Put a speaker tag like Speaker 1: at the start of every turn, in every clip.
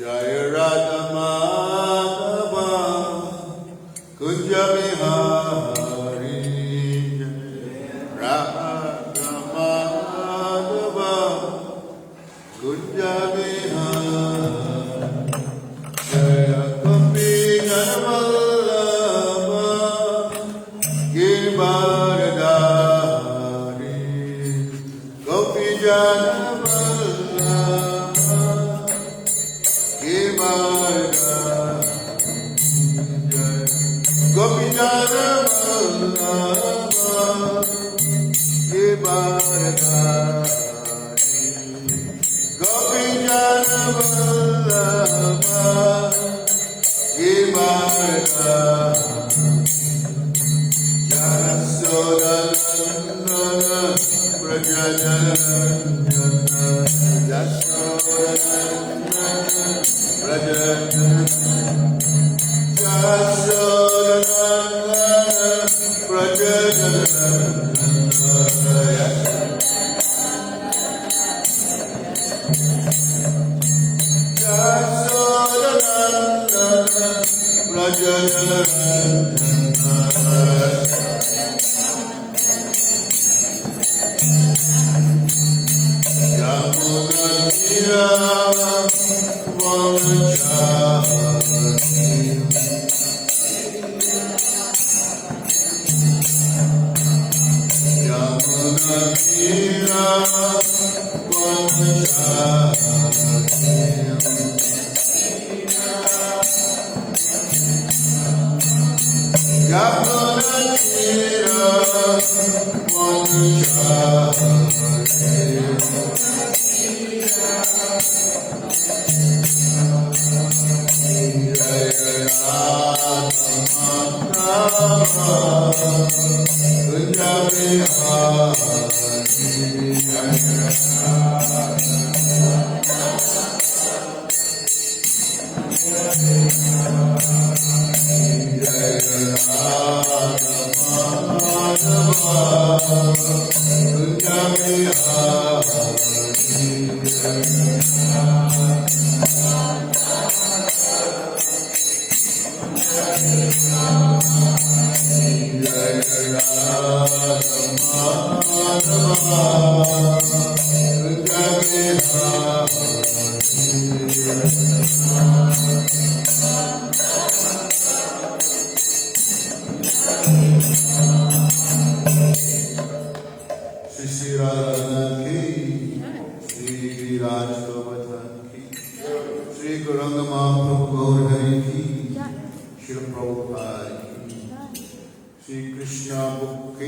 Speaker 1: Jaya Radha Madhava Kunja Bihari Radha Madhava Kunja Bihari Jaya Gopi Janavallabha Girdharidhari Gopi Janavallabha Gopi Janavallabha Girdharidhari Gopi Janavallabha Girdharidhari Jaisacinandana Prajajanandana Jaisacinandana Krishna book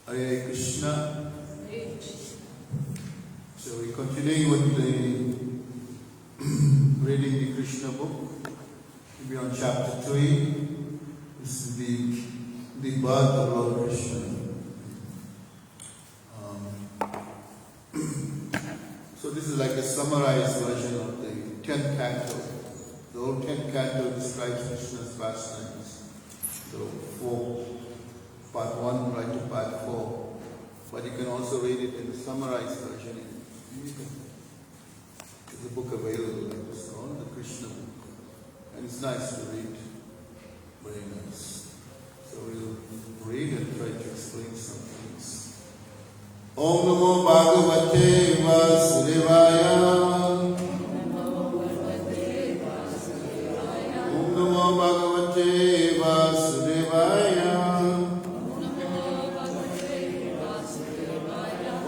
Speaker 1: Hare Krishna. So we're continuing with the reading the Krishna book. We'll be on chapter 3. This is the birth of Lord Krishna. So this is like a summarized version of the 10th canto. The whole 10th canto describes Krishna's pastimes. So part 1 right to part 4. But you can also read it in the summarized version. There's a book available like this called the Krishna book. And it's nice to read. Very nice. So we'll read and try to explain some things. Om Namo Bhagavate Vasudevaya. Om Namo Bhagavate Vasudevaya.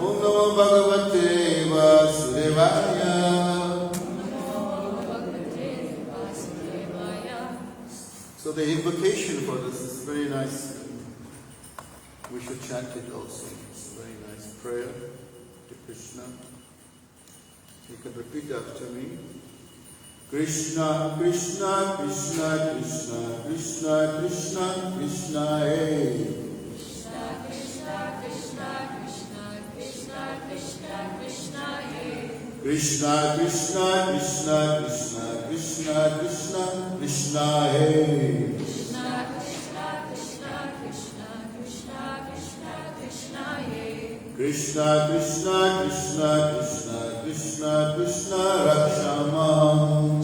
Speaker 1: Om Namo Bhagavate Vasudevaya. So the invocation for this is very nice. We should chant it also. It's a very nice prayer to Krishna. You can repeat after me. Krishna, Krishna, Krishna, Krishna, Krishna, Krishna, Krishna, hey.
Speaker 2: Krishna, Krishna, Krishna, Krishna, Krishna, Krishna, Krishna, hey.
Speaker 1: Krishna, Krishna, Krishna, Krishna, Krishna, Krishna, Krishna, hey.
Speaker 2: Krishna, Krishna, Krishna, Krishna, Krishna, Krishna, Krishna, hey.
Speaker 1: Krishna, Krishna, Krishna, Krishna, Krishna Krishna Rakshamam.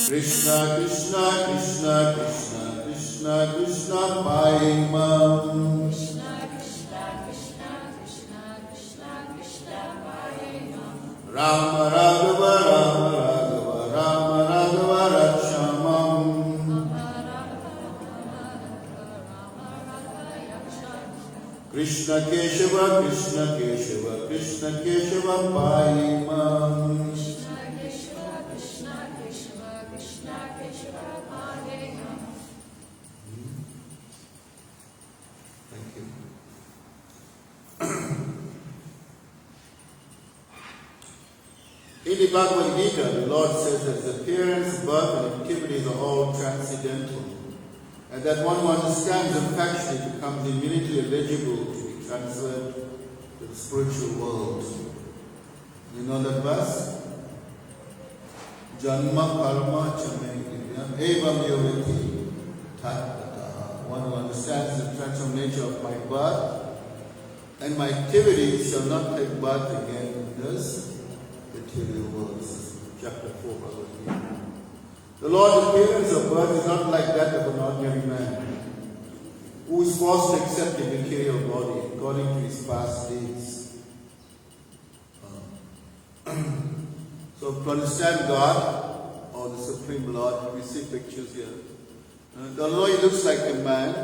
Speaker 1: Krishna Krishna Krishna Krishna Krishna Krishna Paimam. Rama Raghava Rama Raghava Rama Raghava Rakshamam. Krishna Keshava Krishna Keshava Krishna Keshava Paimam. Thank you. In the Bhagavad Gita, the Lord says that the appearance, birth, and activities are all transcendental, and that one who understands them factually becomes immediately eligible to be transferred to the spiritual world. You know that verse? Janma karma chame divyam evam yovati tattataha. One who understands the transform nature of my birth and my activities shall not take birth again in this material world. This is chapter 4, Bhagavad Gita. The Lord's appearance of birth is not like that of an ordinary man who is forced to accept a material body according to his past deeds. So to understand God or the Supreme Lord, we see pictures here. Although he looks like a man,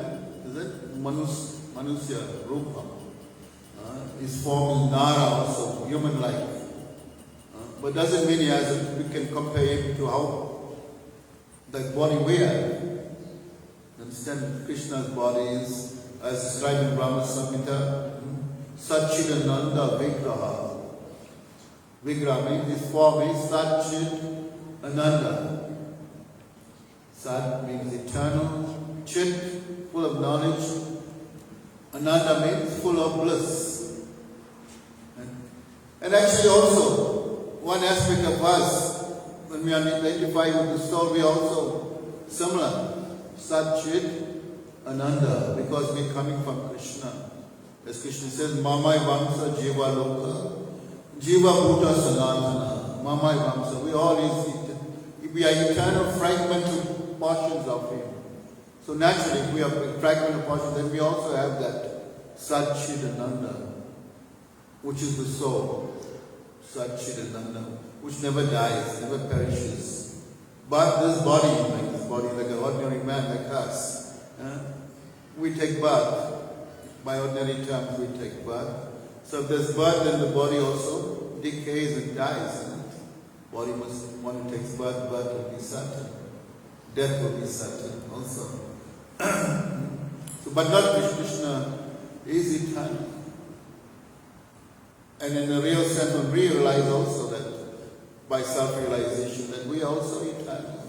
Speaker 1: is it? Manusya Rupa. His form is Nara, also human-like. But doesn't mean we can compare him to how the body we have. Understand Krishna's body is, as described in Brahma Samhita, Satchidananda Vigraha. Vigraha means his form is Satchidananda. Sat means eternal, Chit, full of knowledge, Ananda means full of bliss. And actually also, one aspect of us, when we identify with the soul, we are also similar. Sat, Chit, Ananda, because we are coming from Krishna. As Krishna says, Mamai Vamsa Jiva Loka, Jiva Bhuta Sanatana, Mamai Vamsa. We are eternal fragmented portions of Him. So naturally, if we are fragmented portions, then we also have that Sat, Chit, Ananda, which is the soul. Satchidananda, which never dies, never perishes. But this body, like an ordinary man like us, we take birth. By ordinary terms, we take birth. So if there's birth, then the body also decays and dies. Body must, one who takes birth will be certain. Death will be certain also. But not Krishna is eternal. And in the real sense, we realize also that by self-realization that we are also eternal.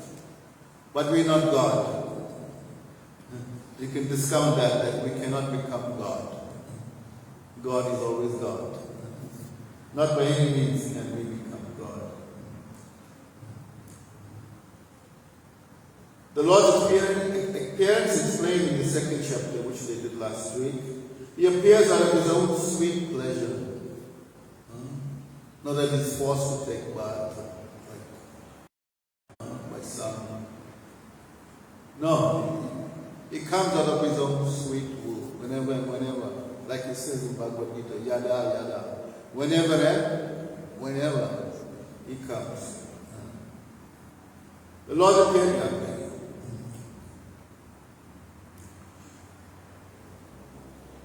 Speaker 1: But we are not God. You can discount that we cannot become God. God is always God. Not by any means can we become God. The Lord's appearance explained in the second chapter, which they did last week. He appears out of His own sweet pleasure. Not that He's forced to take birth, like my son. No, He comes out of His own sweet will, whenever, like He says in Bhagavad Gita, yada, yada. Whenever He comes. The Lord appeared that way.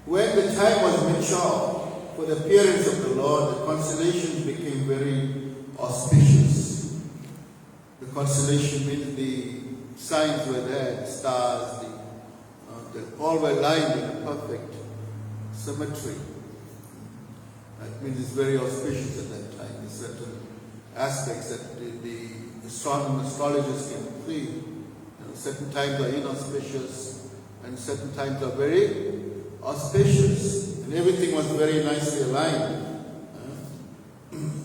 Speaker 1: When the time was mature for the appearance of the Lord, the constellations became very auspicious. The constellation means the signs were there, the stars, all were lined in a perfect symmetry. That means it's very auspicious at that time. There's certain aspects that the astrologers can see. Certain times are inauspicious and certain times are very auspicious. And everything was very nicely aligned.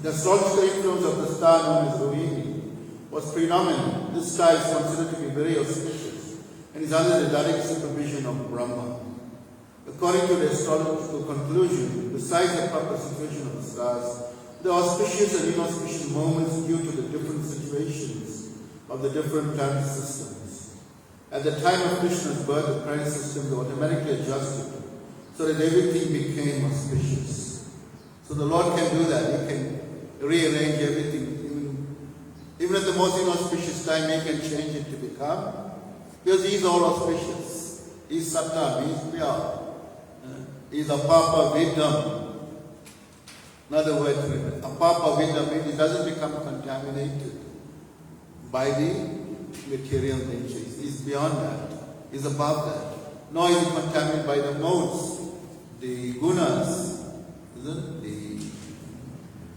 Speaker 1: The astrological influence of the star known as Rohini was predominant. This star is considered to be very auspicious and is under the direct supervision of Brahma. According to the astrological conclusion, besides the proper situation of the stars, the auspicious and inauspicious moments due to the different situations of the different planet systems. At the time of Krishna's birth, the planet systems automatically adjusted so that everything became auspicious. So the Lord can do that. He can rearrange everything. Even at the most inauspicious time, He can change it to become, because He is all auspicious. He is Satam, He is pure. He is Apapa Vidam. In other words, Apapa Vidam means it doesn't become contaminated by the material nature. He is beyond that. He is above that. Nor is it contaminated by the modes, the gunas, isn't it? The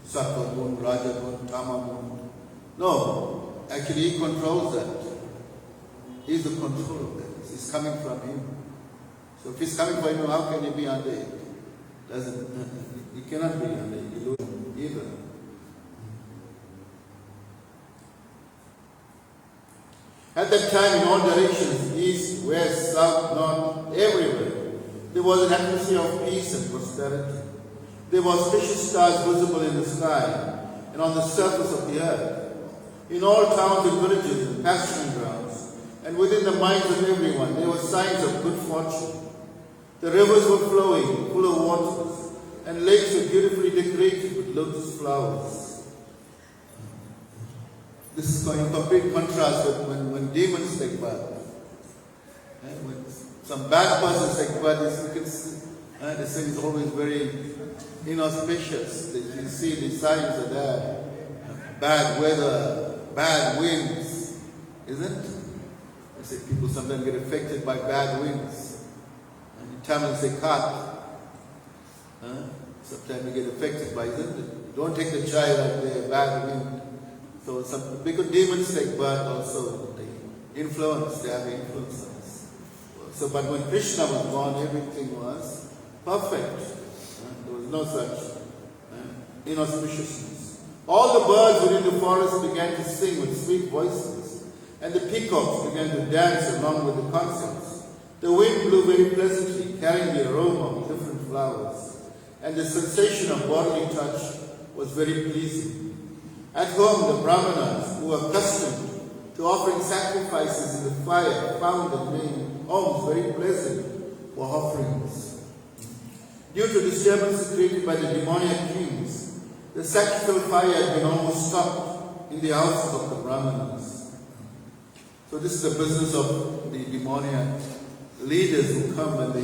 Speaker 1: Sattva gun, Raja gun, Tama gun. No, actually He controls that. He is the control of that. It's coming from Him. So if He's coming from Him, how can He be under it? He cannot be under illusion either. At that time, in all directions, east, west, south, north, everywhere, there was an atmosphere of peace and prosperity. There were auspicious stars visible in the sky and on the surface of the earth. In all towns and villages and pasturing grounds, and within the minds of everyone, there were signs of good fortune. The rivers were flowing, full of waters, and lakes were beautifully decorated with lotus flowers. This is in complete contrast with when demons take birth. And when some bad persons take birth, you can see, the sin is always very inauspicious. You see the signs are there. Bad weather, bad winds, isn't it? They say people sometimes get affected by bad winds. And in Tamil they say cut. Sometimes you get affected by it. Don't take the child out there, bad wind. So because demons take birth also, they have influence on us. So, but when Krishna was born, everything was perfect. There was no such inauspiciousness. All the birds within the forest began to sing with sweet voices, and the peacocks began to dance along with the concerts. The wind blew very pleasantly, carrying the aroma of different flowers, and the sensation of bodily touch was very pleasing. At home, the brahmanas, who were accustomed to offering sacrifices in the fire, found and made homes very pleasant for offerings. Due to disturbances created by the demoniac kings, the sacrificial fire had been almost stopped in the houses of the brahmanas. So this is the business of the demoniac leaders who come and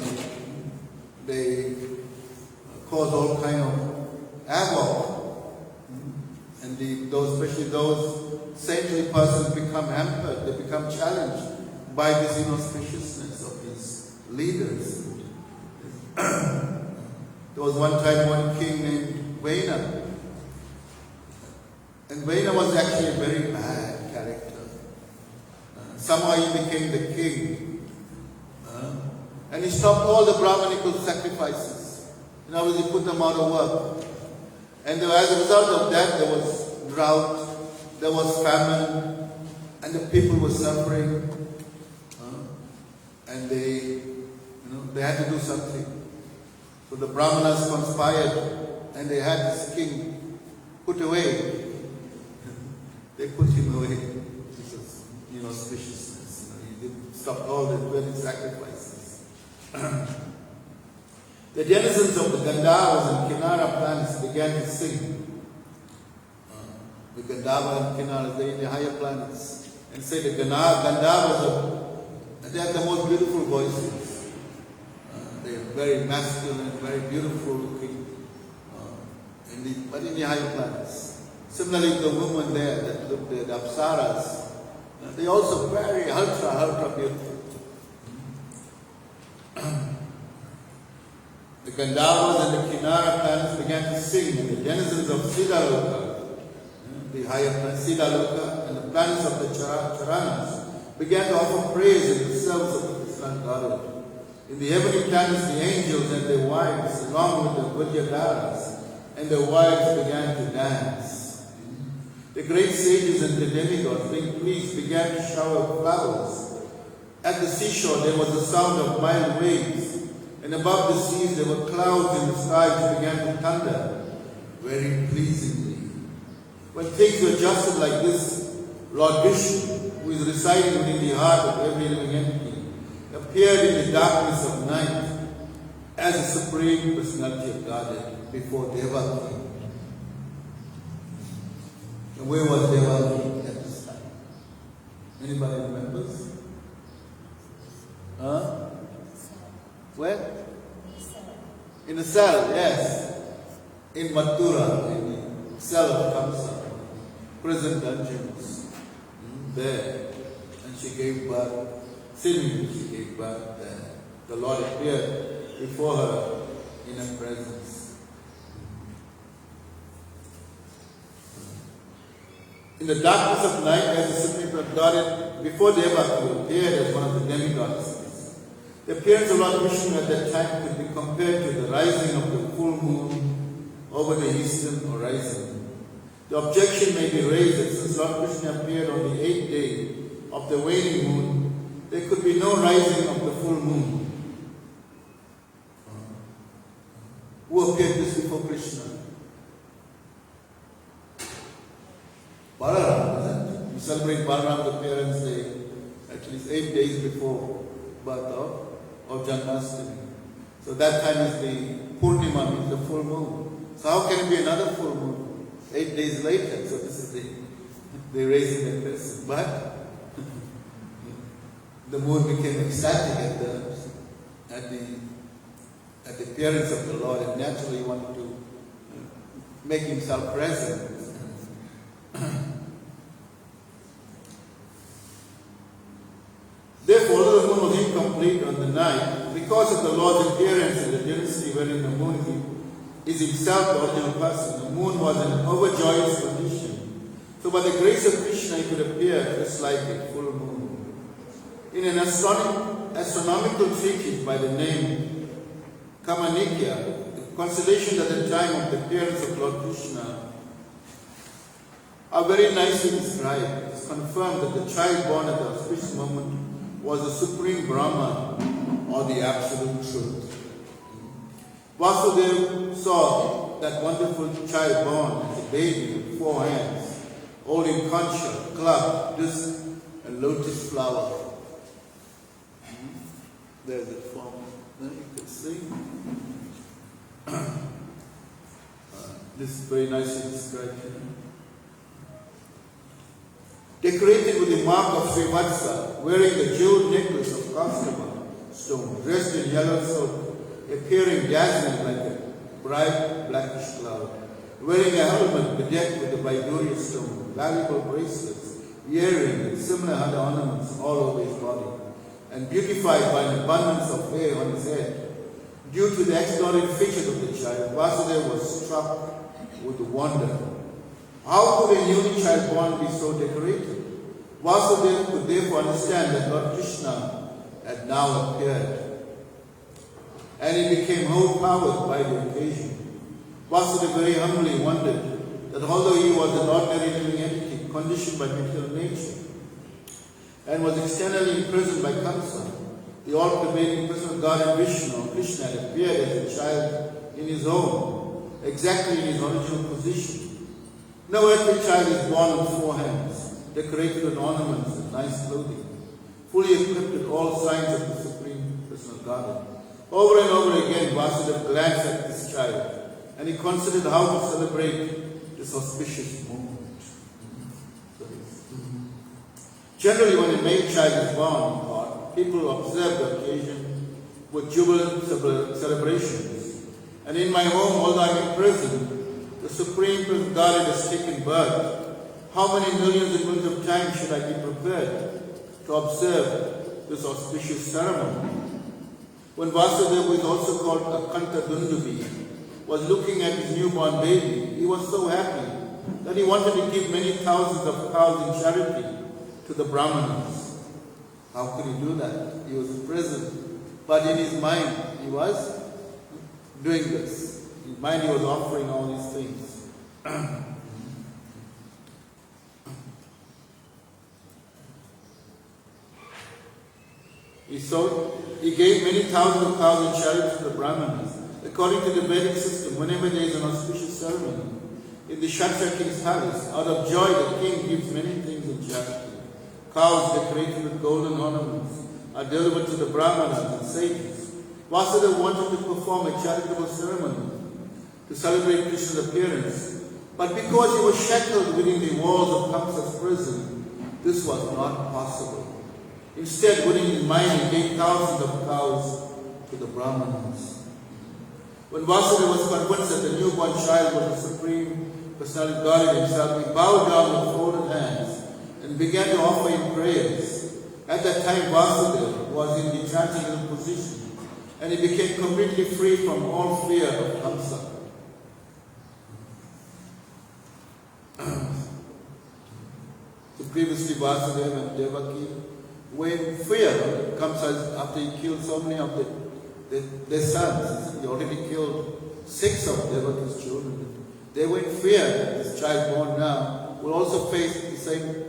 Speaker 1: they cause all kind of havoc. And especially those saintly persons become hampered, they become challenged by this inauspiciousness of these leaders. There was one time one king named Vena. And Vena was actually a very bad character. Somehow he became the king. And he stopped all the Brahmanical sacrifices. In other words, he put them out of work. And as a result of that, there was drought, there was famine, and the people were suffering. And they had to do something. So the Brahmanas conspired, and they had this king put away. They put him away. This was inauspiciousness. He didn't stop all the wedding sacrifices. The denizens of the Gandharvas and Kinara planets began to sing. The Gandharva and Kinara, they're in the higher planets. And say the Gandharvas, they have the most beautiful voices. They are very masculine, very beautiful looking, but in the higher planets. Similarly, the women there that look there, the Apsaras, they also very ultra beautiful. The Gandharvas and the Kinara planets began to sing, and the denizens of Siddhaloka, the higher planets, Siddhaloka, and the planets of the Charanas began to offer praise in the service of the Krishna Godhead. In the heavenly planets, the angels and their wives, along with the Vidyadharas, and their wives began to dance. The great sages and the demigods, being pleased, began to shower flowers. At the seashore, there was the sound of mild waves, And above the seas there were clouds in the sky which began to thunder very pleasingly. When things were adjusted like this, Lord Vishnu, who is residing within the heart of every living entity, appeared in the darkness of night as the Supreme Personality of Godhead before Devaki. And where was Devaki at this time? Anybody remembers? Huh? Where? In the cell, yes. In Mathura, in the cell of Kamsa, prison dungeons. There. And she gave birth. Seemingly she gave birth there. The Lord appeared before her in her presence. In the darkness of night, as the Supreme Godhead, before Devaki appeared as one of the demigods. The appearance of Lord Krishna at that time could be compared to the rising of the full moon over the eastern horizon. The objection may be raised that since Lord Krishna appeared on the 8th day of the waning moon, there could be no rising of the full moon. Who appeared just before Krishna? Balaram, isn't it? We celebrate Balaram's appearance day at least 8 days before birth of Janmashtami. So that time is the Purnima, means the full moon. So how can it be another full moon 8 days later? So this is the raising the person. But the moon became ecstatic at the appearance of the Lord, and naturally wanted to make himself present. Therefore, although the moon was incomplete on the night, because of the Lord's appearance in the dynasty wherein the moon is himself the original person, the moon was in an overjoyous condition. So by the grace of Krishna, he could appear just like a full moon. In an astronomical treatise by the name Kamanikya, the constellations at the time of the appearance of Lord Krishna are very nicely described. It's confirmed that the child born at the auspicious moment was the Supreme Brahman, or the Absolute Truth. Vasudeva saw that wonderful child born as a baby with 4 hands, holding concha, club, disc, and lotus flower. There's it form. You can see. This is very nicely described here. Decorated with the mark of Srivatsa, wearing the jeweled necklace of Kastama stone, dressed in yellow silk, appearing dazzling like a bright blackish cloud, wearing a helmet bedecked with the Vaidurya stone, valuable bracelets, earrings, and similar other ornaments all over his body, and beautified by an abundance of hair on his head. Due to the extraordinary features of the child, Vasudeva was struck with wonder. How could a newly child born be so decorated? Vasudeva could therefore understand that Lord Krishna had now appeared, and he became overpowered by the occasion. Vasudeva very humbly wondered that although he was an ordinary living entity conditioned by material nature and was externally imprisoned by Kamsa, the all-pervading personal God Vishnu, Krishna, had appeared as a child in his home, exactly in his original position. No earthly child is born with 4 hands, decorated with ornaments and nice clothing, fully equipped with all signs of the Supreme Personal Godhead. Over and over again, Vasudeva glanced at this child, and he considered how to celebrate this auspicious moment. Generally, when a male child is born, people observe the occasion with jubilant celebrations. And in my home, although I am in prison, the Supreme Personal Godhead has taken birth. How many millions and millions of times should I be prepared to observe this auspicious ceremony? When Vasudeva, who is also called Akanta Dundubi, was looking at his newborn baby, he was so happy that he wanted to give many thousands of cows in charity to the Brahmanas. How could he do that? He was in prison. But in his mind, he was doing this. In his mind, he was offering all these things. he gave many thousands of cows in charity to the Brahmanas. According to the Vedic system, whenever there is an auspicious ceremony in the Kshatriya king's palace, out of joy the king gives many things in charity. Cows decorated with golden ornaments are delivered to the Brahmanas and sages. Vasudeva wanted to perform a charitable ceremony to celebrate Krishna's appearance, but because he was shackled within the walls of Kamsa's prison, this was not possible. Instead, putting in mind, he gave thousands of cows to the Brahmanas. When Vasudeva was convinced that the newborn child was the Supreme Personality of God himself, he bowed down with folded hands and began to offer him prayers. At that time, Vasudeva was in the transcendental position, and he became completely free from all fear of Kamsa. So previously, Vasudeva and Devaki were in fear of Kamsa after he killed so many of their sons. He already killed 6 of Devaki's children. They were in fear that this child born now will also face the same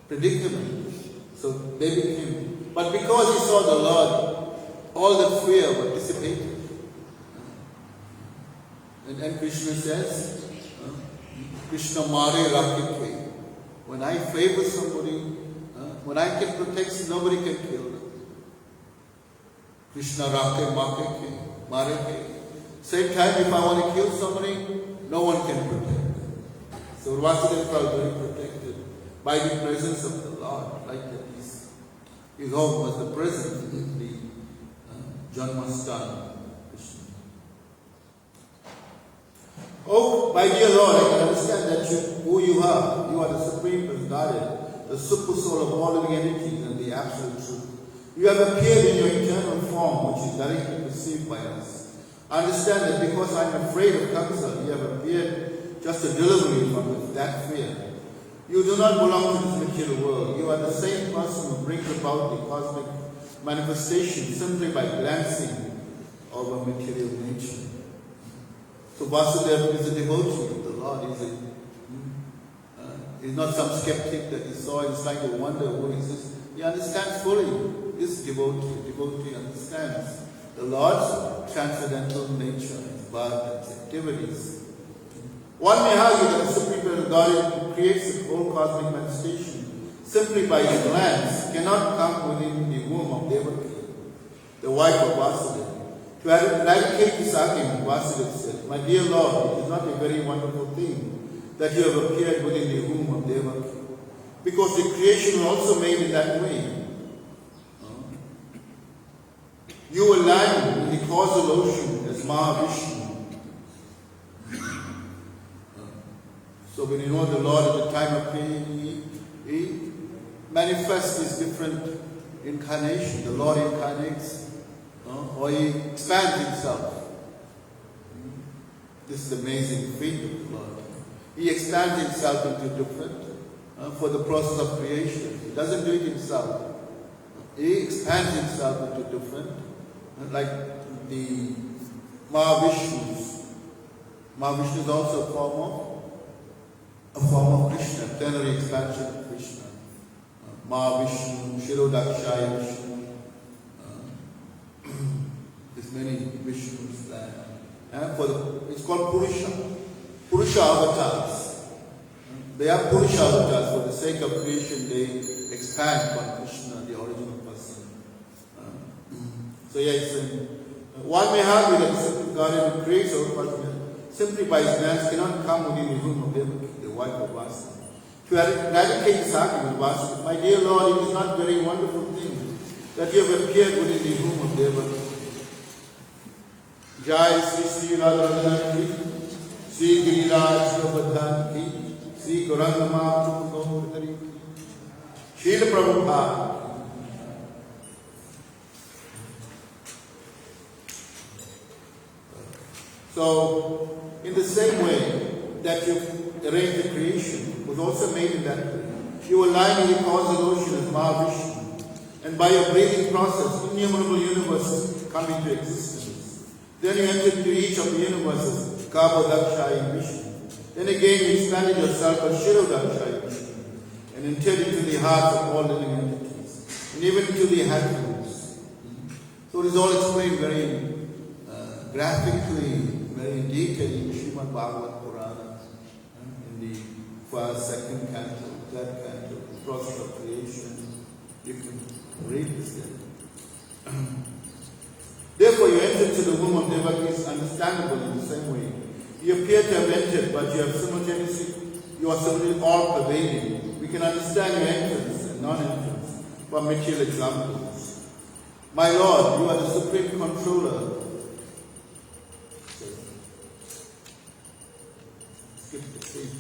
Speaker 1: predicament. So they became. But because he saw the Lord, all the fear was dissipated. And Krishna says, Krishna Mare Rakike. When I favor somebody, when I can protect, nobody can kill them. Krishna Rake Mareke. Same time, if I want to kill somebody, no one can protect them. So Vasudeva felt very protected by the presence of the Lord, like that his home was the presence in the Janmasthana. Oh, my dear Lord, I can understand that who you are. You are the Supreme Personality, the super soul of all living entities and the absolute truth. You have appeared in your eternal form, which is directly perceived by us. I understand that because I am afraid of Kamsa, you have appeared just to deliver me from that fear. You do not belong to this material world. You are the same person who brings about the cosmic manifestation simply by glancing over material nature. So Vasudeva is a devotee of the Lord. He's not some skeptic that he saw and is trying to wonder who is this. He understands fully. This devotee understands the Lord's transcendental nature, his birth, his activities. One may argue that the Supreme Personality who creates the whole cosmic manifestation simply by his glance cannot come within the womb of Devaki, the wife of Vasudeva. To eradicate this argument, Vasudeva said, my dear Lord, it is not a very wonderful thing that you have appeared within the womb of Devaki, because the creation was also made in that way. You were lying in the causal ocean as Mahavishnu. So when you know the Lord at the time of creation, he manifests his different incarnation. The Lord incarnates, or he expands himself. This is amazing feat of the Lord. He expands himself into different, for the process of creation. He doesn't do it himself. He expands himself into different, like the Mahavishnus. Mahavishnu is also a form of Krishna, plenary expansion of Krishna. Mahavishnu, Shirodakshaya Vishnu. There's many Vishnus there. It's called Purusha avatars. They are Purusha avatars. For the sake of creation, they expand on Krishna, the original person. So yes, one may argue that the God who creates our person simply by his glance cannot come within the room of Devaki, the wife of Vasudeva. To eradicate this argument, Vasudeva, my dear Lord, it is not a very wonderful thing that you have appeared within the room of Devaki. Jai Sri Radharani ki, Sri Giriraj Gopardhan ki, Sri Gauranga Gopardhan ki, Srila Prabhupada. So, in the same way that you arranged the creation was also made in that way. You were lying in the causal ocean as Mahavishnu, and by your breathing process, innumerable universes come into existence. Then you entered into each of the universes, Kabadakshayi Vishnu. Then again you expanded yourself as Shirodakshayi Vishnu, and entered into the hearts of all living entities, and even into the heavens. So it is all explained very graphically, very in detail in Srimad Bhagavad Purana, in the first, second canto, third canto, the process of creation. You can read this there. Therefore, you enter into the womb of Devaki is understandable in the same way. You appear to have entered, but you are simultaneously all pervading. We can understand your entrance and non-entrance from material examples. My Lord, you are the supreme controller. Skip the page.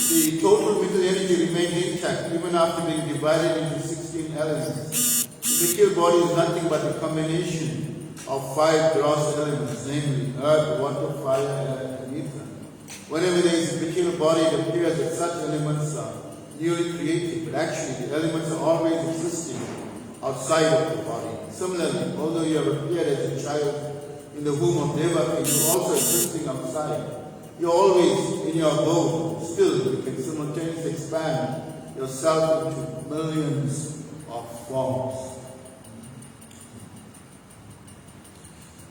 Speaker 1: The total material energy remains intact even after being divided into 16 elements. The material body is nothing but a combination of 5 gross elements, namely earth, water, fire, air, and ether. Whenever there is a material body, it appears that such elements are newly created, but actually the elements are always existing outside of the body. Similarly, although you have appeared as a child in the womb of Devaki, you are also existing outside. You are always in your abode. Still, you can simultaneously expand yourself into millions of forms.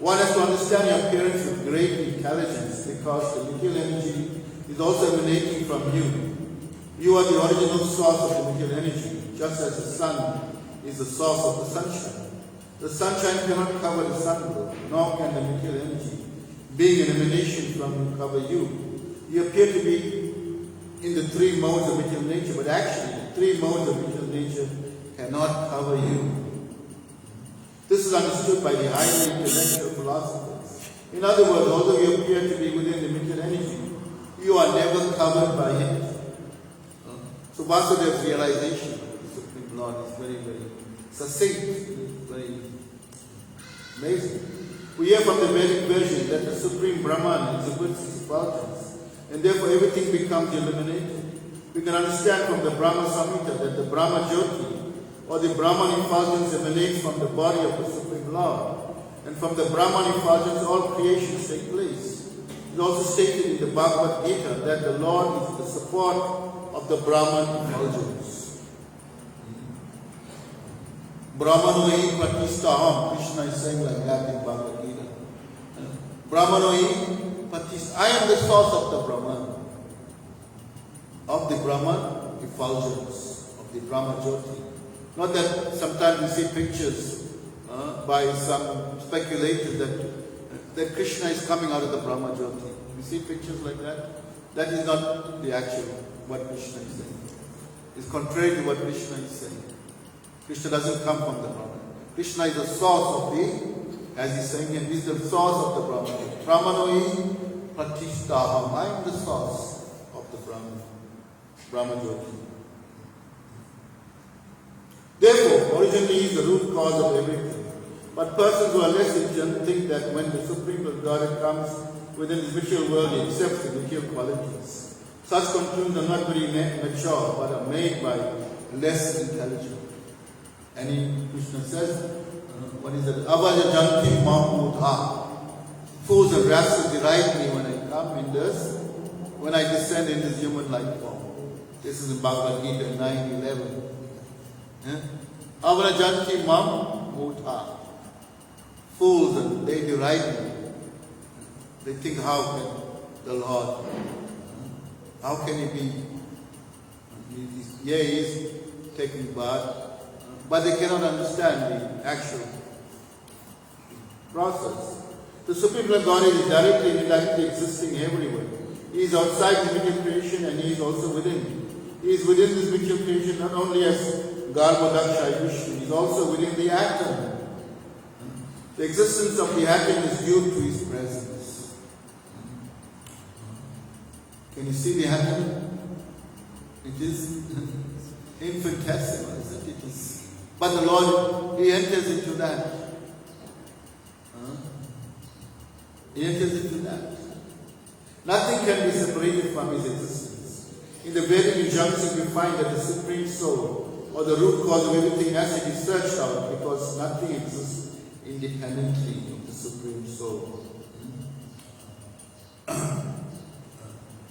Speaker 1: One has to understand your appearance with great intelligence because the material energy is also emanating from you. You are the original source of the material energy, just as the sun is the source of the sunshine. The sunshine cannot cover the sun glow, nor can the material energy, being an emanation from you, cover you. You appear to be in the 3 modes of material nature, but actually the 3 modes of material nature cannot cover you. This is understood by the highly intellectual philosophers. In other words, although you appear to be within the material energy, you are never covered by it. So Vasudev's realization of the Supreme Lord is very, very succinct, very amazing. We hear from the Vedic version that the Supreme Brahman exhibits his effulgence, and therefore everything becomes illuminated. We can understand from the Brahma Samhita that the Brahma Jyoti, or the Brahman effulgence, emanates from the body of the Supreme Lord, and from the Brahman effulgence all creations take place. It is also stated in the Bhagavad Gita that the Lord is the support of the Brahman effulgence. Brahmanoi Patistaham, Krishna is saying like that in Bhagavad Gita. Brahmanoi Patistaham, I am the source of the Brahman effulgence, of the Brahma Jyoti. Not that sometimes we see pictures by some speculators that Krishna is coming out of the Brahma Jyoti. We see pictures like that. That is not the actual what Krishna is saying. It's contrary to what Krishna is saying. Krishna doesn't come from the Brahman. Krishna is the source of the, as he's saying, and he's the source of the Brahman. Brahmanoi Pratistaham. I am the source of the Brahma Jyoti. Therefore, originally he is the root cause of everything. But persons who are less intelligent think that when the Supreme Godhead comes within this material world, he accepts the material qualities. Such conclusions are not very mature, but are made by less intelligent. And Krishna says, what is it? Avaja janti mamudha. Fools and rascals deride me when I come in this, when I descend in this human life form. This is in Bhagavad Gita 9:11. Avaja janti mamudha. Fools, and they deride me. They think, how can the Lord, how can he be? He is taking bath, but they cannot understand the actual process. The Supreme Godhead is directly and indirectly existing everywhere. He is outside the material creation and he is also within. He is within this material creation not only as Garbhodaksha Vishnu, he is also within the atom. The existence of the atom is due to his presence. Can you see the atom? It is infinitesimal, isn't it? But the Lord, he enters into that. He enters into that. Nothing can be separated from his existence. In the Vedic injunction, we find that the Supreme Soul, or the root cause of everything, has to be searched out because nothing exists independently of the Supreme Soul.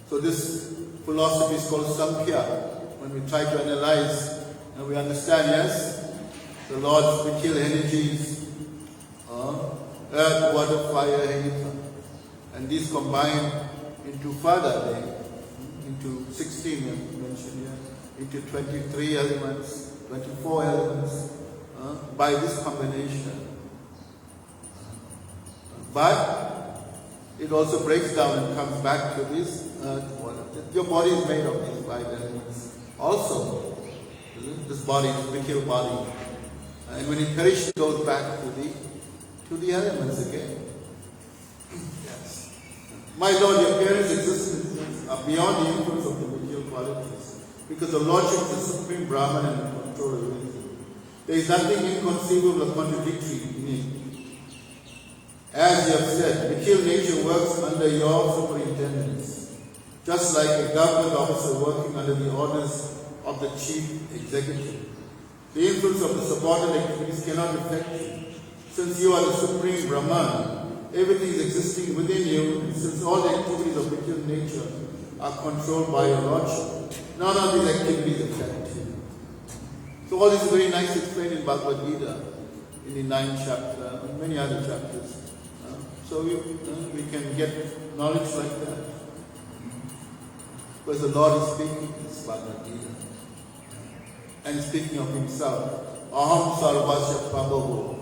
Speaker 1: So this philosophy is called Samkhya. When we try to analyze, and we understand, yes, the Lord's material energies, earth, water, fire, ether. And these combine into further, into 16 mentioned here, into 23 elements, 24 elements, by this combination. But it also breaks down and comes back to this earth, water. Your body is made of these 5 elements. Also, this body is a material body. And when it perishes, it goes back to the elements again. Yes. My Lord, your parents' existence are beyond the influence of the material qualities, because the Lordship is the supreme Brahman and the control of everything. There is nothing inconceivable or contradictory in it. As you have said, material nature works under your superintendence, just like a government officer working under the orders of the chief executive. The influence of the subordinate activities cannot affect you. Since you are the supreme Brahman, everything is existing within you, and since all the activities of material nature are controlled by your Lordship, none of these activities affect you. So all this is very nicely explained in Bhagavad Gita, in the 9th chapter, and many other chapters. So we can get knowledge like that. Because the Lord is speaking in this Bhagavad Gita. And speaking of himself, Aham Sarvasya Prabhavo.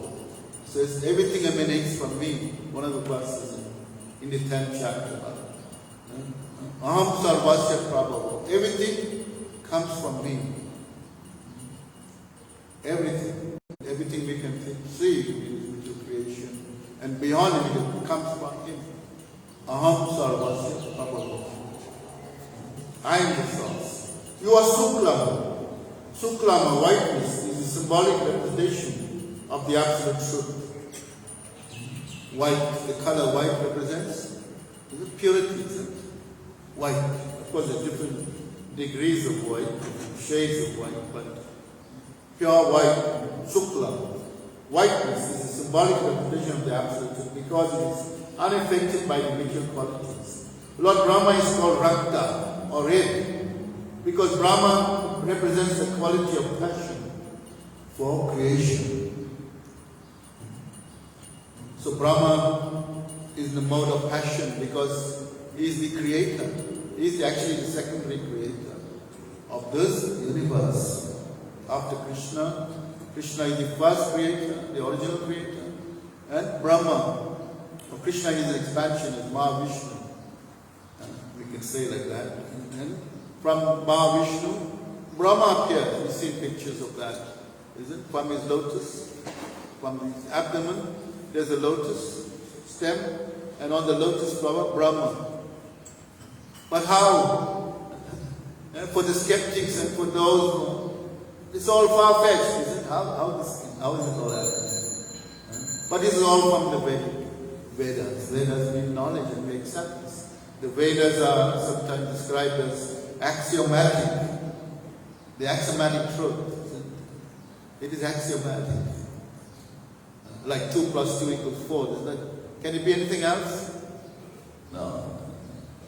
Speaker 1: Says everything emanates from me. One of the verses in the 10th chapter. Aham Sarvasya Prabhavo. Everything comes from me. Everything we can see into creation. And beyond it comes from him. Aham Sarvasya Prabhavo. I am the source. You are Suklama. Suklama, whiteness, is a symbolic representation of the absolute truth. White, the color white represents purity, isn't it? White. Of course, there are different degrees of white, different shades of white, but pure white, Sukla. Whiteness is a symbolic representation of the absolute truth because it is unaffected by the material qualities. Lord Brahma is called Rakta, or red, because Brahma represents the quality of passion for creation. So Brahma is the mode of passion because he is the creator. He is actually the secondary creator of this universe. After Krishna, Krishna is the first creator, the original creator, and Brahma. Krishna is an expansion of Mahavishnu. We can say like that. And from Mahavishnu, Brahma appears. We've seen pictures of that. Is it? From his lotus, from his abdomen, there's a lotus stem, and on the lotus flower, Brahma. But how? For the skeptics and for those who, it's all far-fetched, isn't it? How is it all happening? But this is all from the Vedas. Vedas mean knowledge, and we accept this. The Vedas are sometimes described as axiomatic. The axiomatic truth. It is axiomatic. Like 2 + 2 = 4. Can it be anything else? No.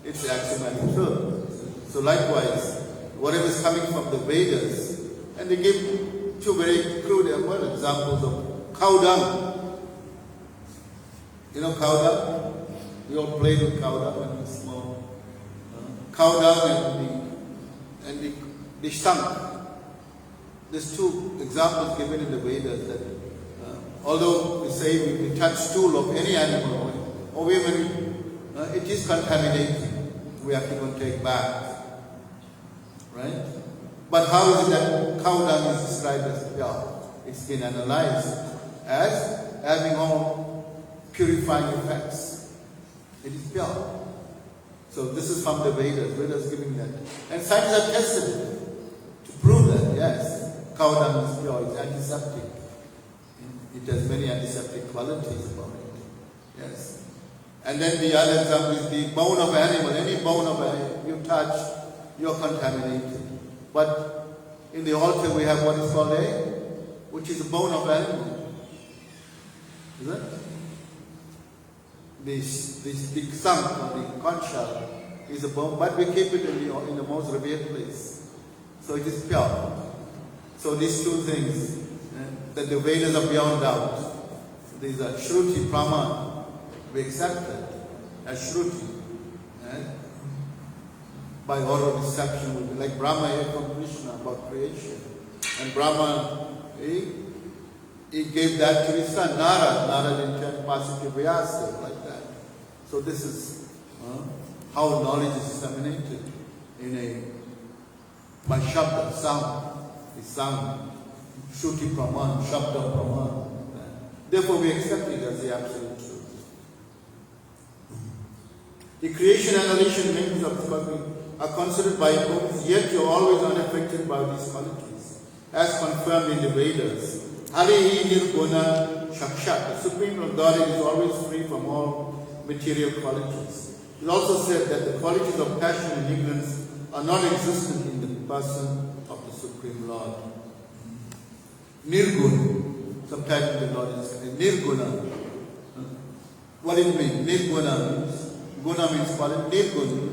Speaker 1: It's the axiomatic truth. So likewise, whatever is coming from the Vedas, and they give 2 very crude examples of cow dung. You know cow dung? We all played with cow dung when we were small. Cow dung and the stunk. There's 2 examples given in the Vedas that although we say we touch stool of any animal or when it is contaminated, we have to go and take bath. Right? But how is it that cow dung is described as pure? It's been analyzed as having all purifying effects. It is pure. So this is from the Vedas. Vedas giving that. And scientists have tested it to prove that, yes, cow dung is pure. It's antiseptic. It has many antiseptic qualities about it. Yes. And then the other example is the bone of animal. Any bone of animal you touch, you're contaminated. But in the altar we have what is called which is a bone of animal. Is it? This big sunk or the conch shell is a bone, but we keep it in the most revered place. So it is pure. So these 2 things that the Vedas are beyond doubt. These are Shruti, Praman. We accept that as Shruti. By oral reception, will be like Brahma heard from Krishna about creation. And Brahma, he gave that to his son, Narad. Narad in turn passed it to Vyasa, like that. So this is how knowledge is disseminated by Shabda, sound. Is sound. Shruti Praman, Shabda Praman. Therefore we accept it as the absolute truth. The creation and annihilation means of the are considered by books, yet you are always unaffected by these qualities, as confirmed in the Vedas. Hari Nirguna Shakshat, the Supreme Godhead is always free from all material qualities. It is also said that the qualities of passion and ignorance are not existent in the person of the Supreme Lord. Nirguna, sometimes the Lord is Nirguna. What does it mean? Nirguna means, Guna means quality, Nirguna.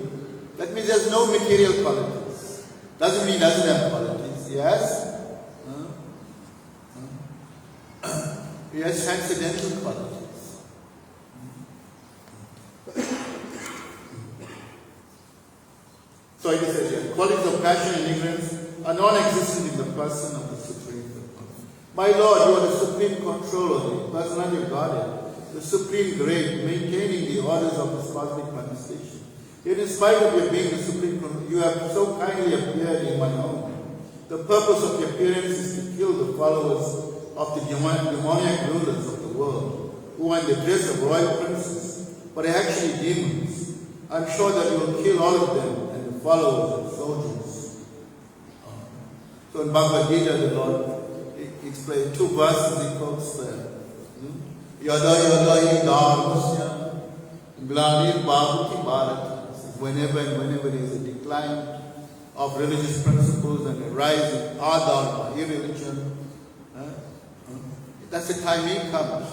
Speaker 1: That means there's no material qualities. Doesn't mean he doesn't have qualities. Yes. He has transcendental qualities. So it says here, qualities of passion and ignorance are non-existent in the person of the Supreme. My Lord, you are the supreme controller, the personality of Godhead, the supreme great, maintaining the orders of this cosmic manifestation. Yet in spite of your being the supreme controller, you have so kindly appeared in my home. The purpose of your appearance is to kill the followers of the demoniac rulers of the world, who are in the dress of royal princes, but are actually demons. I'm sure that you will kill all of them and the followers and soldiers. So in Bhagavad Gita, the Lord explained 2 verses he quotes there. Yada yada hi dharmasya glanir bhavuti bharata. Whenever there is a decline of religious principles and a rise in our dharma, irreligion, that's the time he comes.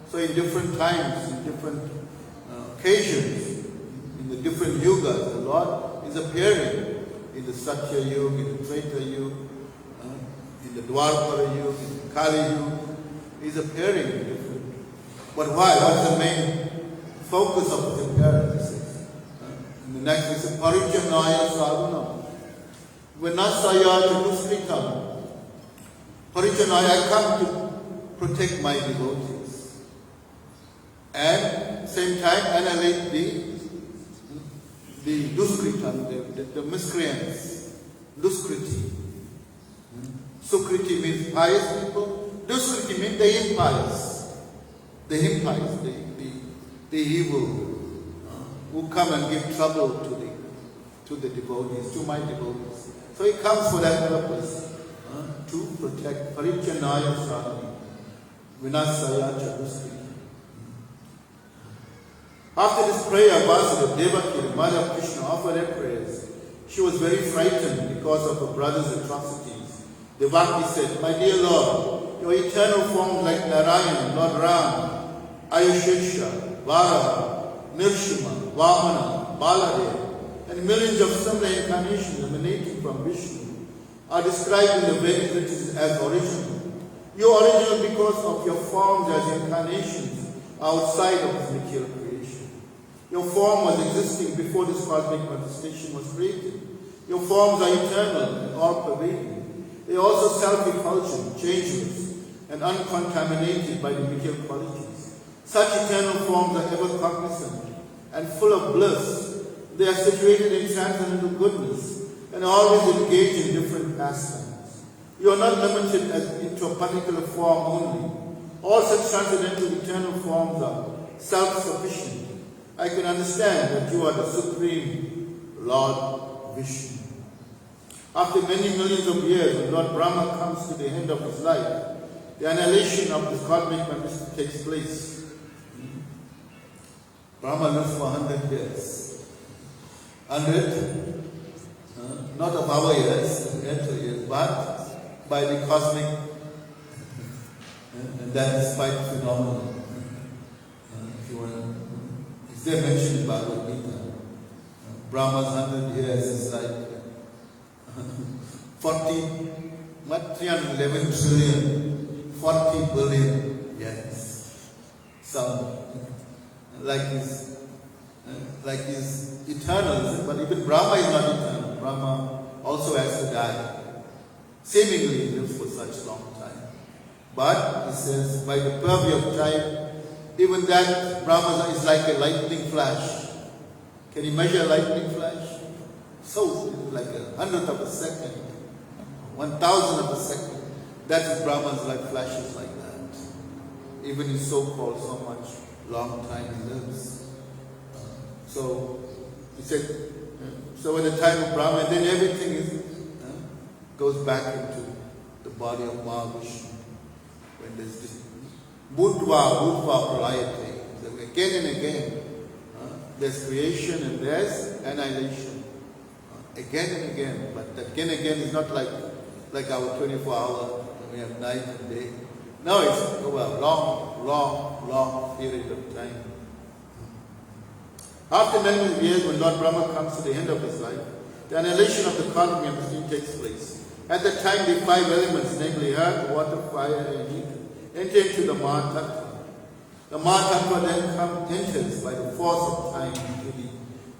Speaker 1: So in different times, in different occasions, in the different yugas, the Lord is appearing in the Satya Yuga, in the Treta Yuga, in the Dwapara Yuga, in the Kali Yuga. He's appearing in different. But why? What's the main focus of his appearance? In the next is Parijamnaya Sadhana. Vinasaya Chaduskritam. Parijamnaya, I come to protect my devotees. And same time annihilate the Duskritam, the miscreants. Duskriti. Sukriti means pious people. Duskriti means the impious. The impious, the evil, who come and give trouble to the devotees, to my devotees. So he comes for that purpose, to protect. Parijjanaya Sadhana, Vinasaya Chaduskri. After this prayer, Vasudha, Devaki, the mother of Krishna, offered her prayers. She was very frightened because of her brother's atrocities. Devaki said, my dear Lord, your eternal forms like Narayan, Lord Ram, Ayushesha, Varaha, Nirsimha, Vamana, Baladev, and millions of similar incarnations emanating from Vishnu are described in the Vedic literature as original. You are original because of your forms as incarnations outside of this material creation. Your form was existing before this cosmic manifestation was created. Your forms are eternal and all-pervading. They are also self-effulgent, changeless, and uncontaminated by the material qualities. Such eternal forms are ever cognizant and full of bliss. They are situated in transcendental goodness and always engaged in different pastimes. You are not limited into a particular form only. All such transcendental eternal forms are self-sufficient. I can understand that you are the Supreme Lord Vishnu. After many millions of years, when Lord Brahma comes to the end of his life, the annihilation of this cosmic manifestation takes place. Brahma lives for 100 years. 100, not of our years, but by the cosmic, and that is quite phenomenal. If you want, it's there mentioned in Bhagavad Gita. Brahma's 100 years is like 311 trillion, 40 billion years. Some like is eternal, but even Brahma is not eternal. Brahma also has to die. Seemingly he lives for such long time. But he says, by the purview of time, even that Brahma is like a lightning flash. Can you measure a lightning flash? So, like 1/100th of a second, 1,000th of a second. That is Brahma's like flashes like that. Even in so-called so much long time he lives. So, he said, so at the time of Brahma, then everything goes back into the body of Mahavishnu. When there's this Buddhva Pralayate. So again and again, there's creation and there's annihilation. Again and again. But again and again is not like our 24-hour, we have night and day. No, it's over a long period of time. After many years, when Lord Brahma comes to the end of his life, the annihilation of the quantum machine takes place. At that time, the 5 elements, namely earth, water, fire, and heat, enter into the Mahatattva. The Mahatattva then enters by the force of time into the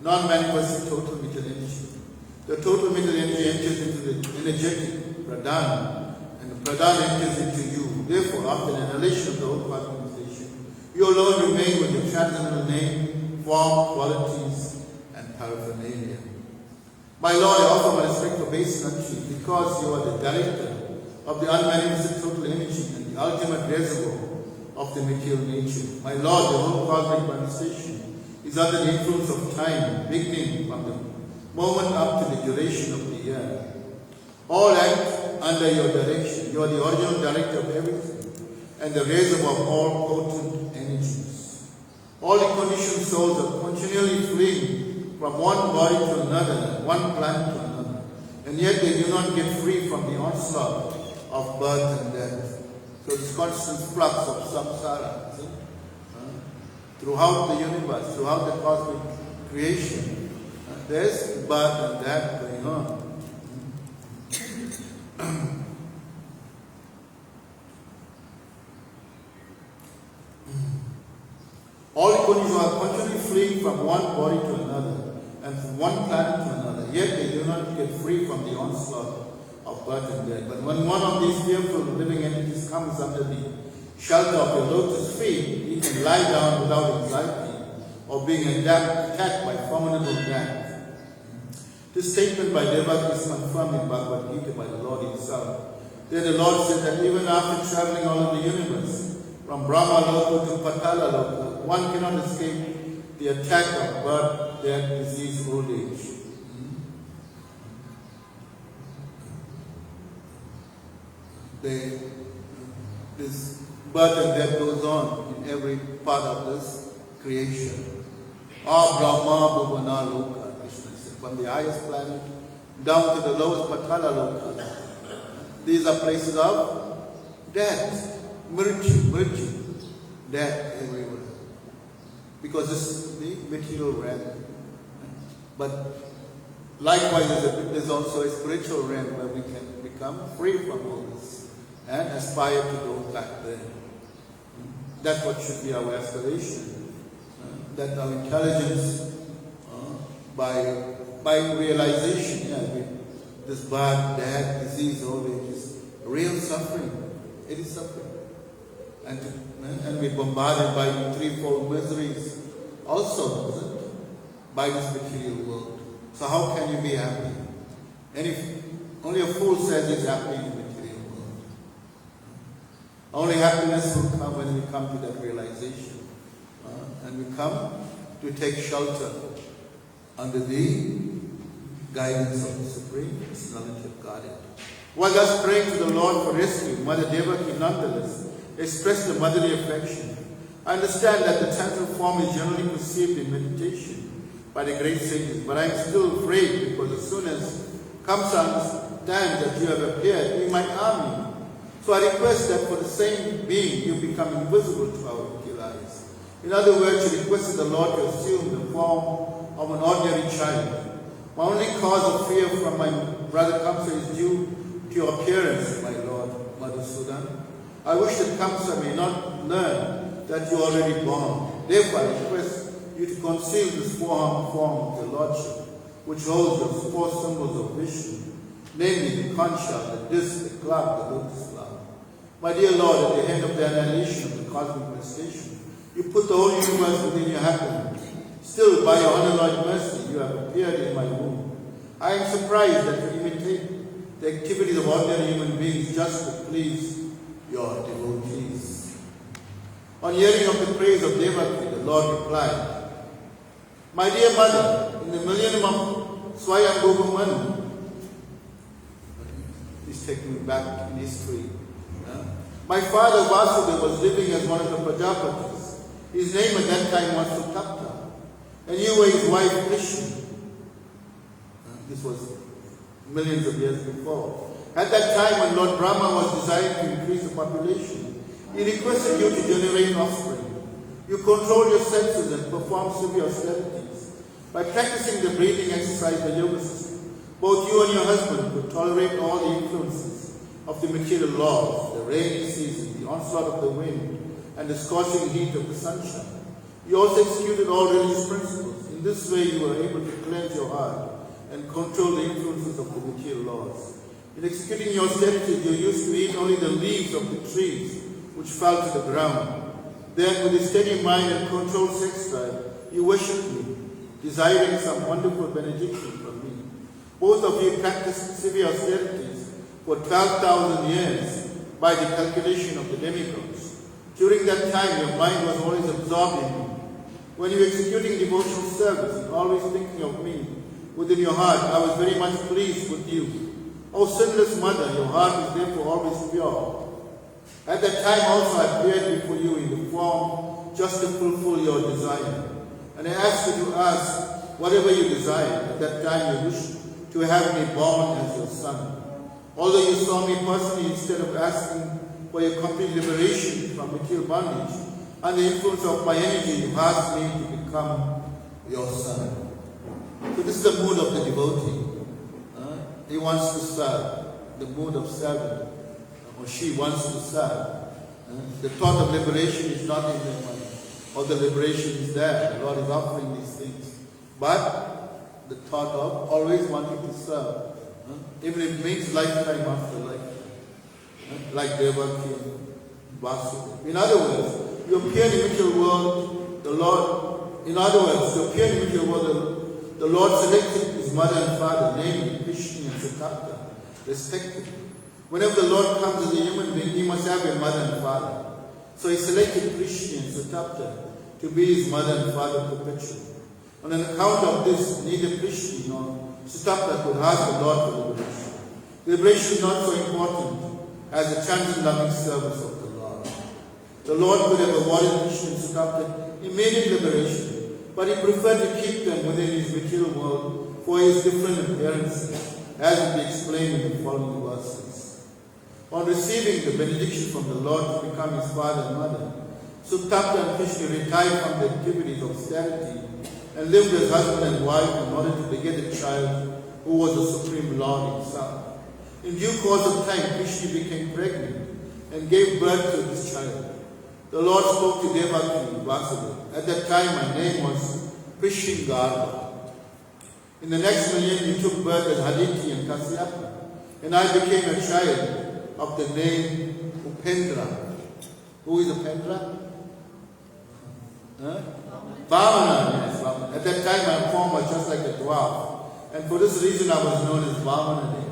Speaker 1: non-manifesting total mental energy. The total mental energy enters into the energetic pradhan, and the pradhan enters into you. Therefore, after the annihilation of the whole quantumization, you alone remain with your transcendental name, form, qualities, and paraphernalia. My Lord, I offer my respect obeisance unto you because you are the director of the unmanifested total energy and the ultimate reservoir of the material nature. My Lord, the whole cosmic manifestation is under the influence of time, beginning from the moment up to the duration of the year. All act under your direction. You are the original director of everything and the reservoir of all potent energies. All the conditioned souls are continually fleeing from one body to another, one planet to another, and yet they do not get free from the onslaught of birth and death. So this constant flux of samsara, throughout the universe, throughout the cosmic creation, there's birth and death going on. All the conditions are continually fleeing from one body to another and from one planet to another, yet they do not get free from the onslaught of birth and death. But when one of these fearful living entities comes under the shelter of your lotus feet, he can lie down without anxiety or being attacked by formidable death. This statement by Devaki is confirmed in Bhagavad Gita by the Lord himself. There the Lord said that even after traveling all over the universe, from Brahma Loka to Patala Loka, one cannot escape the attack of birth, death, disease, old age. This birth and death goes on in every part of this creation. Brahma Bhuvana Loka, Krishna said, from the highest planet down to the lowest Patala Loka. These are places of death, mrityu, death everywhere. Because this is the material realm. But likewise, there's also a spiritual realm where we can become free from all this and aspire to go back there. That's what should be our aspiration. That our intelligence, by realization, this birth, death, disease, old age is real suffering. It is suffering. And we're bombarded by the threefold miseries also, isn't it? By this material world. So how can you be happy? And if only a fool says he's happy in the material world. Only happiness will come when we come to that realization. And we come to take shelter under the guidance of the Supreme Personality of Godhead. While thus praying to the Lord for rescue, Mother Devaki nonetheless expressed the motherly affection. I understand that the central form is generally perceived in meditation by the great sages, but I am still afraid because as soon as comes to understand that you have appeared, we might harm you. So I request that for the same being you become invisible to our wicked eyes. In other words, she requested the Lord to assume the form of an ordinary child. My only cause of fear from my brother Kamsa is due to your appearance, my Lord, Madhusudan. I wish that Kamsa may not learn that you are already born. Therefore, I request you to conceal this four-armed form of your Lordship, which holds your four symbols of Vishnu, namely the conch shell, the disc, the club, the lotus flower. My dear Lord, at the end of the annihilation of the cosmic manifestation, you put the whole universe within your hand. Still, by your unalloyed mercy, you have appeared in my womb. I am surprised that you imitate the activities of ordinary human beings just to please your devotees. On hearing of the praise of Devaki, the Lord replied, My dear mother, in the millennium of Swayambhuva Manu, he's taking me back in history. My father Vasudeva was living as one of the Prajapatis. His name at that time was Sutapta, and you were his wife Krishna. This was millions of years before. At that time when Lord Brahma was desiring to increase the population, he requested you to generate offspring. You control your senses and perform severe austerities. By practicing the breathing exercise, the yoga system, both you and your husband could tolerate all the influences of the material laws, the rainy season, the onslaught of the wind, and the scorching heat of the sunshine. You also executed all religious principles. In this way, you were able to cleanse your heart and control the influences of the material laws. In executing your austerities, you used to eat only the leaves of the trees which fell to the ground. Then, with a steady mind and controlled sex drive, you worshipped me, desiring some wonderful benediction from me. Both of you practiced severe austerities for 12,000 years by the calculation of the demigods. During that time, your mind was always absorbed in me. When you were executing devotional service and always thinking of me within your heart, I was very much pleased with you. O sinless mother, your heart is therefore always pure. At that time also I appeared before you in the form just to fulfill your desire. And I asked you to ask whatever you desire. At that time you wished to have me born as your son. Although you saw me personally, instead of asking for your complete liberation from material bondage, and the influence of my energy, you asked me to become your son. So this is the mood of the devotee. He wants to serve, the mood of servant, or she wants to serve. The thought of liberation is not in their mind, or the liberation is there. The Lord is offering these things. But the thought of always wanting to serve, even if it means lifetime after lifetime, like Devaki and Vasudeva. In other words, you appear in the material world, the Lord, in other words, you appear in the material world, the Lord selected his mother and father, namely Krishna and Siddhartha, respectively. Whenever the Lord comes as a human being, he must have a mother and father. So he selected Krishna and Siddhartha to be his mother and father perpetually. On account of this, neither Krishna nor Siddhartha could ask the Lord for liberation. Liberation is not so important as the transient loving service of the Lord. The Lord could have awarded Krishna and Siddhartha immediate liberation, but he preferred to keep them within his material world for his different appearances, as will be explained in the following verses. On receiving the benediction from the Lord to become his father and mother, Siddhartha and Krishna retired from the activities of austerity and lived as husband and wife in order to beget a child who was the Supreme Lord himself. In due course of time, Krishna became pregnant and gave birth to this child. The Lord spoke to Devaki and Vasudeva. At that time, my name was Krishnagarbha. In the next millennium, you took birth as Haditi and Kasyapa, and I became a child of the name Upendra. Who is Upendra? Vamana, yes, Vamana. At that time, my form was just like a dwarf, and for this reason, I was known as Vamana.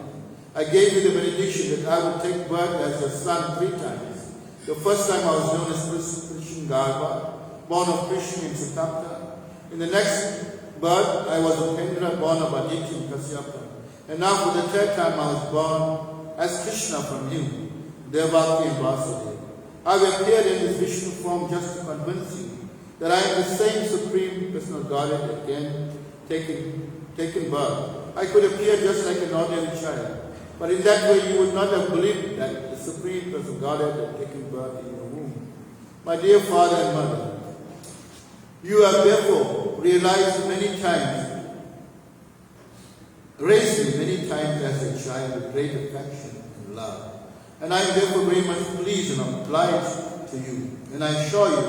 Speaker 1: I gave you the benediction that I would take birth as your son 3 times. The first time I was known as Krishnagarbha, born of Krishna and Siddhartha. In the next birth, I was Upendra, born of Aditi and Kasyapa. And now for the 3rd time, I was born as Krishna from you, Devaki and Vasudeva. I have appeared in this Vishnu form just to convince you that I am the same Supreme Personal Godhead again, taken birth. I could appear just like an ordinary child. But in that way, you would not have believed that the Supreme Personal Godhead had taken birth in your womb. My dear father and mother, you have therefore raised me many times as a child with great affection and love. And I am therefore very much pleased and obliged to you. And I assure you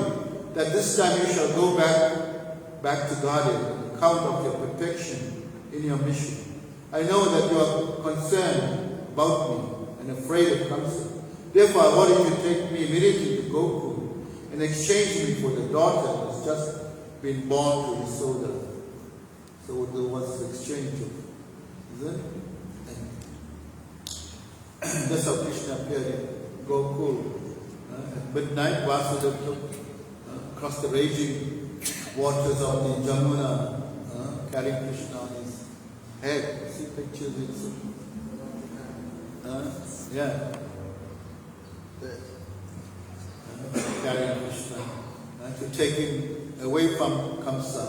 Speaker 1: that this time you shall go back to Garden on account of your protection in your mission. I know that you are concerned about me and afraid of Kamsa. Therefore, I want you to take me immediately to Goku and exchange me for the daughter who has just been born to Yasoda. So there was the exchange of, is it? That's how Krishna appeared in Gokul. At midnight, Vasudeva took across the raging waters of the Jamuna, carrying Krishna on his head. See pictures in yeah. Carrying Krishna to take him away from Kamsa.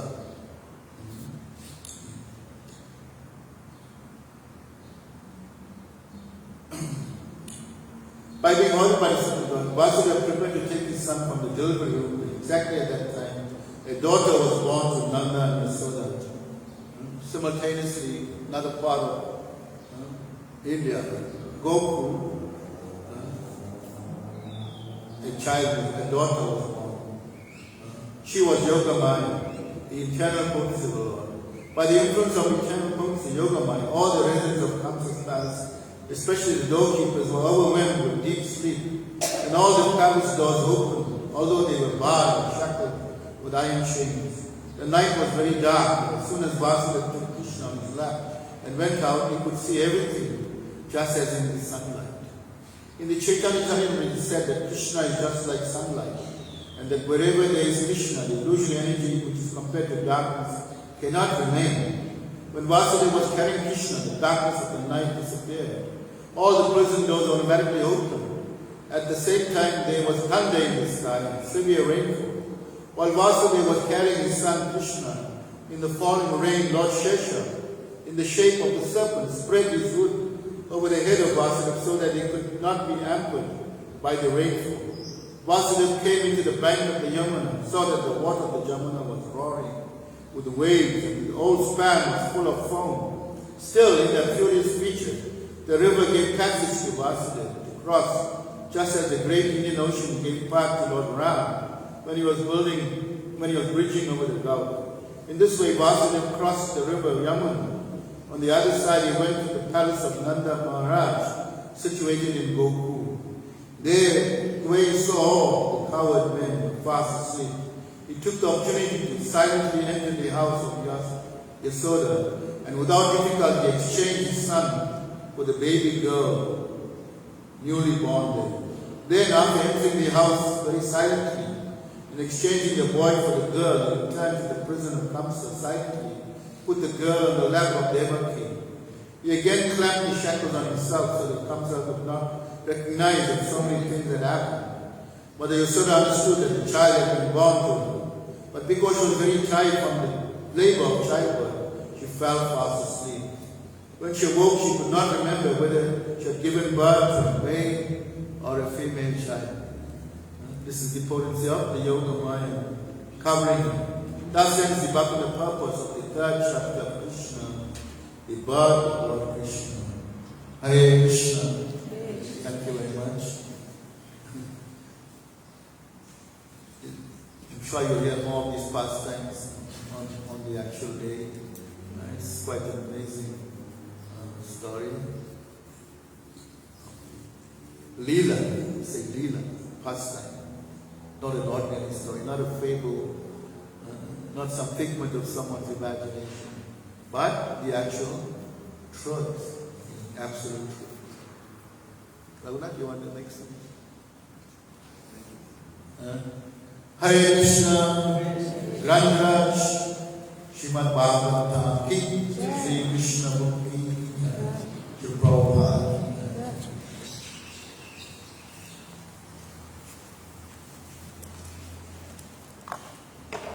Speaker 1: By being ordered by the son of God, Vasudeva prepared to take his son from the delivery room. Exactly at that time, a daughter was born to Nanda and Yasoda. Simultaneously, another part of India, Goku, a daughter was born. She was Yogamaya, the internal potency of the Lord. By the influence of internal potency, Yogamaya, all the residents of Kamsa's palace, especially the doorkeepers, were overwhelmed with deep sleep, and all the palace doors opened, although they were barred and shackled with iron chains. The night was very dark, and as soon as Vasudeva took Krishna on his lap and went out, he could see everything, just as in the sunlight. In the Chaitanya Charitamrita, it is said that Krishna is just like sunlight, and that wherever there is Krishna, the illusory energy which is compared to darkness cannot remain. When Vasudeva was carrying Krishna, the darkness of the night disappeared. All the prison doors automatically opened. At the same time, there was thunder in the sky and severe rainfall. While Vasudeva was carrying his son Krishna, in the falling rain, Lord Shesha, in the shape of the serpent, spread his hood over the head of Vasudeva so that he could not be hampered by the rainfall. Vasudeva came into the bank of the Yamuna, saw that the water of the Yamuna was roaring with the waves, and the old span was full of foam. Still, in that furious feature, the river gave passage to Vasudeva to cross, just as the great Indian Ocean gave path to Lord Ram when he was bridging over the Gulf. In this way, Vasudeva crossed the river Yamuna. On the other side, he went to the palace of Nanda Maharaj, situated in Goku. There, where he saw all the coward men were fast asleep, he took the opportunity to silently enter the house of Yasoda, and without difficulty exchanged his son for the baby girl, newly born there. Then, after entering the house very silently and exchanging the boy for the girl, he returned to the prison of Kamsa silently, put the girl on the lap of Devaki. He again clamped the shackles on himself so that Kamsa could not recognize that so many things had happened. Mother Yasoda understood that the child had been born to her, but because she was very tired from the labor of childbirth, she fell fast asleep. When she awoke, she could not remember whether she had given birth to a male or a female child. This is the potency of the Yoga Maya covering it. Thus ends the Bhakti purpose of the third chapter of Krishna, the birth of Lord Krishna. Hare Krishna. Thank you very much. I'm sure you'll hear more of these pastimes on the actual day. It's quite an amazing story. Leela, say Leela, pastime. Not an ordinary story, not a fable, not some figment of someone's imagination, but the actual truth, the absolute truth. Raghunath, you want to make some? Hare Krishna, Ranraj, Srimad Bhagavatam ki